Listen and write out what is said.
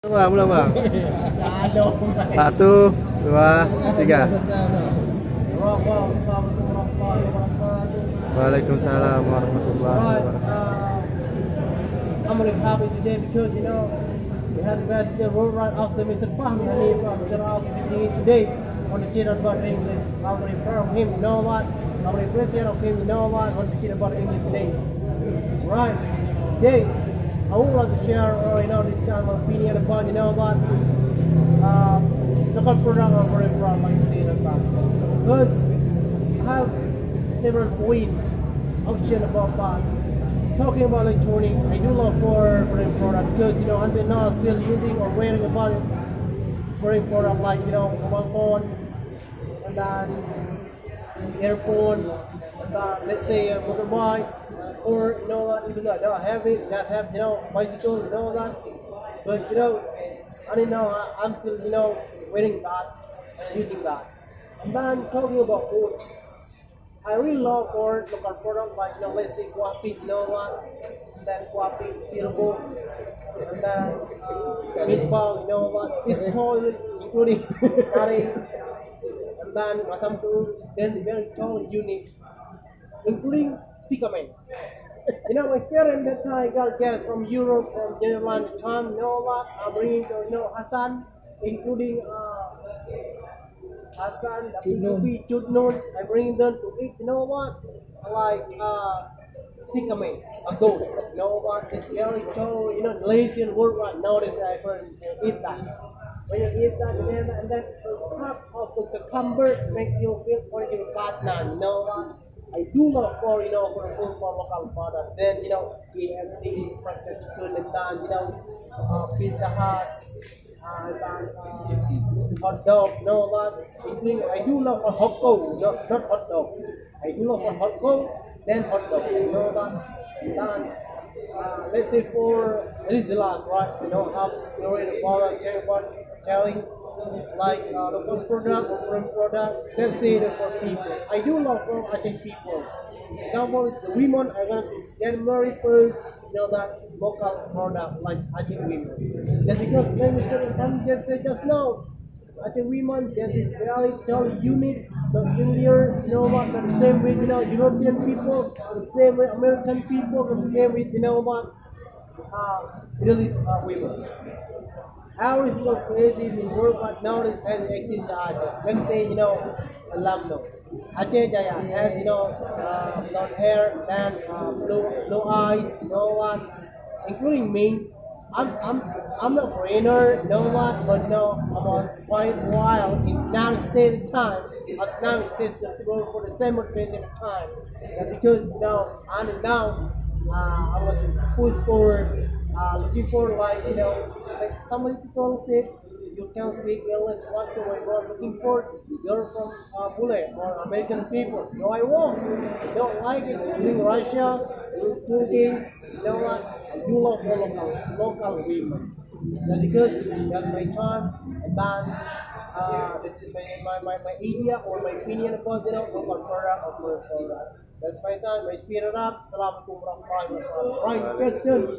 Bang, belum bang. Satu, dua, tiga. Waalaikumsalam warahmatullahi wabarakatuh. I'm really happy today because we had the best road right after Mr. Fahmi Hanif today on the theater about English. I'm really proud of him, you know what? I'm really appreciative of him, you know what? On the theater about English today. Right, today I would like to share this kind of opinion about what local product are very proud like today about. Because I have several points option about that. Talking about electronic, I do love for foreign product because until now I'm still using or wearing about it foreign product like mobile phone and then earphone and let's say a motorbike or even though I don't have it, just have bicycle, that. But until now I'm still wearing that and using that. And then talking about food, I really love for local product like let's say guapi, and then guapi, silbo, and then meatball, it's totally including curry, and then masam tu, then very totally unique, including sikamen. My experience that I got get from Europe, from Netherlands, time, I'm bringing Hassan, including Hassan, Chutnun, I bring them to eat, like sikamen, a goat, it's very lazy and work right nowadays, I eat that. When you eat that, and then a cup of the cucumber make you feel for your partner, I do love for local product. Then KFC, fried chicken, and then Pizza Hut, and then hot dog. Including I do love for hot dog, not hot dog. I do love for hot dog, then hot dog. Then let's say for this is the last, right? Have already about telling like local product or foreign product. Let's say that for people, I do love from Aceh people. Example, the women are going to get married first. That local product like Aceh women. Just because when we just say just now, Aceh women that is very unique, not similar. Not the same with European people, the same with American people, the same with Middle East women. Every single place is in world right now is has exists in Aceh. Let's say Lamno. Aceh Jaya has blonde hair, then blue eyes, including me. I'm a foreigner, but I was quite a while in United States time. I was now in States for the same period of time. That's because now I was pushed for looking for like somebody people say you can speak English whatsoever. Looking for you're from Bule or American people. No, I won't. I don't like it. During Russia, during Turkey, I do love for local women. That's because that's my time. And then this is my idea or my opinion about local product or foreign product. That's my time, my spirit up. Assalamualaikum warahmatullahi wabarakatuh. Right question.